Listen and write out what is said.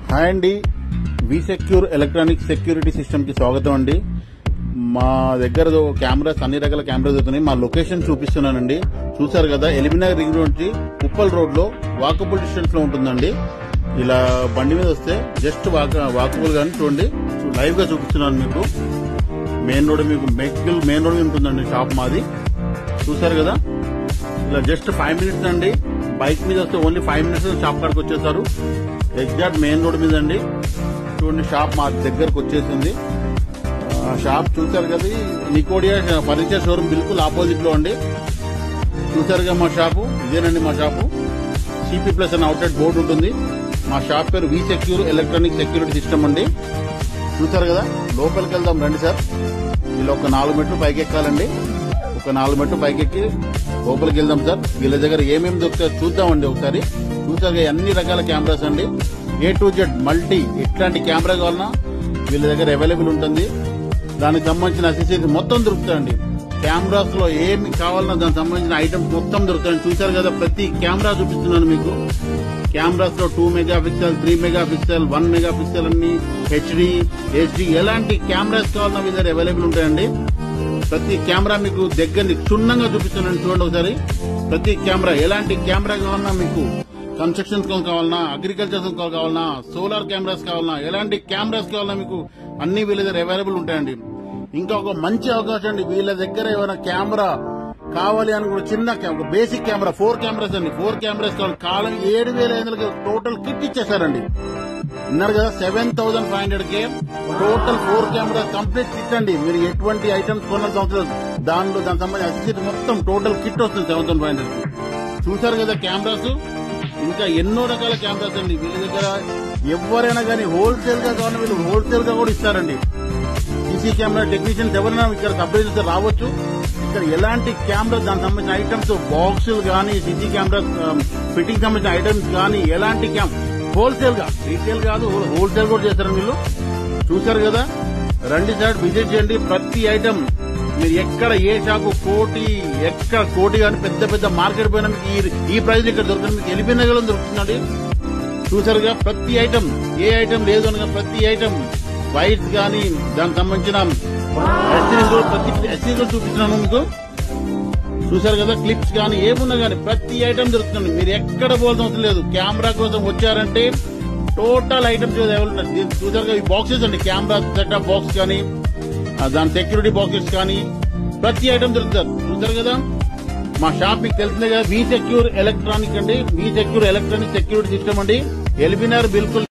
Hi అండి, వి secure electronic security system కి స్వాగతం అండి. మా దగ్గర కెమెరాస్ అన్ని రకాల కెమెరాస్ అవుతున్నాయి. మా లొకేషన్ చూపిస్తున్నానండి. చూసారు కదా, ఎలిమినగర్ రింగ్ రోడ్ నుంచి ఉప్పల్ రోడ్ లో వాకబుల్ డిస్టెన్స్ లో ఉంటుందండి. ఇలా బండి మీద వస్తే జస్ట్ వాకబుల్ గానీ చూడండి, లైవ్ గా చూపిస్తున్నాను మీకు. మెయిన్ రోడ్ మీకు మెయిన్ రోడ్ ఉంటుందండి షాప్ మాది. చూసారు కదా, ఇలా జస్ట్ 5 minutes అండి. బైక్ మీద వస్తే ఓన్లీ 5 minutes షాప్ కాడికి వచ్చేసారు. ఎగ్జాక్ట్ మెయిన్ రోడ్ మీద అండి. చూడండి, షాప్ మా దగ్గరకు వచ్చేసింది. షాప్ చూసారు కదా, నికోడియా ఫర్నిచర్ షోరూమ్ బిల్కుల్ ఆపోజిట్ లో అండి. చూసారుగా మా షాపు, ఇదేనండి మా షాపు. సిపి ప్లస్ అని అవుట్లెట్ బోర్డు ఉంటుంది. మా షాప్ పేరు వి సెక్యూర్ ఎలక్ట్రానిక్ సెక్యూరిటీ సిస్టమ్ అండి. చూసారు కదా, లోపలికి వెళ్దాం రండి సార్. ఇలా ఒక 4 మెట్లు పైకి ఎక్కాలండి. ఒక 4 మెట్లు పైకెక్కి లోపలికి వెళ్దాం సార్. వీళ్ళ దగ్గర ఏమేమి దొరుకుతాయో చూద్దామండి ఒకసారి. చూసారుగా, అన్ని రకాల కెమెరాస్ అండి. A to Z మల్టీ, ఎట్లాంటి కెమెరా కావాలన్నా వీళ్ళ దగ్గర అవైలబుల్ ఉంటుంది. దానికి సంబంధించిన అసెసరీస్ మొత్తం దొరుకుతాయండి. కెమెరాస్ లో ఏమి కావాలన్నా దానికి సంబంధించిన ఐటమ్స్ మొత్తం దొరుకుతాయండి. చూసారు కదా, ప్రతి కెమెరా చూపిస్తున్నాను మీకు. కెమెరాస్ లో 2 MP, 3 MP, 1 MP అన్ని, HD ఎలాంటి కెమెరాస్ కావాలన్నా వీళ్ళ దగ్గర అవైలబుల్ ఉంటాయండి. ప్రతి కెమెరా మీకు దగ్గర క్షుణ్ణంగా చూపిస్తున్నాను, చూడండి ఒకసారి. ప్రతి కెమెరా, ఎలాంటి కెమెరా కావాలన్నా మీకు, కన్స్ట్రక్షన్స్ కావాలన్నా, అగ్రికల్చర్ కావాలన్నా, సోలార్ కెమెరాస్ కావాలన్నా, ఎలాంటి కెమెరాస్ కావాలన్నా మీకు అన్ని వీళ్ళ దగ్గర అవైలబుల్ ఉంటాయండి. ఇంకా ఒక మంచి అవకాశం అండి, వీళ్ళ దగ్గర ఏమైనా కెమెరా కావాలి అని కూడా చిన్న బేసిక్ కెమెరా 4 కెమెరాస్ అండి. 4 కెమెరాస్ కావాలి 7,500 టోటల్ కిట్ ఇచ్చేసారండి. విన్నారు కదా, 7,500 టోటల్ 4 కెమెరాస్ కంప్లీట్ కిట్ అండి. మీరు ఎటువంటి ఐటమ్స్ కొనాల్సిన అవసరం లేదు. దానికి సంబంధించిన అసెసరీ మొత్తం టోటల్ కిట్ వస్తుంది 7,500. చూసారు కదా కెమెరాస్, ఇంకా ఎన్నో రకాల కెమెరాస్ అండి వీళ్ళ దగ్గర. ఎవరైనా కానీ హోల్సేల్ గా కావాలని వీళ్ళు హోల్సేల్ గా కూడా ఇస్తారండి. సీసీ కెమెరా టెక్నీషియన్స్ ఎవరైనా ఇక్కడ సబ్స్క్రైబ్ రావచ్చు. ఇక్కడ ఎలాంటి కెమెరా దానికి సంబంధించిన ఐటమ్స్, బాక్సులు కానీ, సీసీ కెమెరా ఫిట్టింగ్ సంబంధించిన ఐటమ్స్ కానీ, ఎలాంటి హోల్సేల్ గా, రీటైల్ కాదు హోల్సేల్ కూడా చేస్తారండి వీళ్ళు. చూసారు కదా, రండి సార్, విజిట్ చేయండి. ప్రతి ఐటమ్ మీరు ఎక్కడ ఏ షాపు కోటి కానీ పెద్ద మార్కెట్ పోయినా మీకు ఈ ప్రైస్ ఇక్కడ దొరుకుతుంది. మీకు ఎలిమినగర్ లో దొరుకుతుందండి. చూసారుగా, ప్రతి ఐటమ్, ఏ ఐటమ్ లేదు అనగా ప్రతి ఐటమ్, వైట్స్ కానీ దానికి సంబంధించిన ప్రతి ఎస్సీస్ చూపిస్తున్నాను మీకు. చూసారు కదా, క్లిప్స్ కానీ ఏమున్నా కానీ ప్రతి ఐటమ్ దొరుకుతుంది. మీరు ఎక్కడ పోవాల్సిన అవసరం లేదు. కెమెరా కోసం వచ్చారంటే టోటల్ ఐటమ్స్ అవైలబుల్. చూసారు కదా, ఈ బాక్సెస్ అండి, కెమెరా సెటప్ బాక్స్ కానీ, దాని సెక్యూరిటీ బాక్సెస్ కానీ ప్రతి ఐటమ్ దొరుకుతారు. చూసారు కదా, మా షాప్ మీకు తెలిసిందే కదా, వి సెక్యూర్ ఎలక్ట్రానిక్ అండి. వి సెక్యూర్ ఎలక్ట్రానిక్ సెక్యూరిటీ సిస్టమ్ అండి. ఎలిమినగర్ బిల్కుల్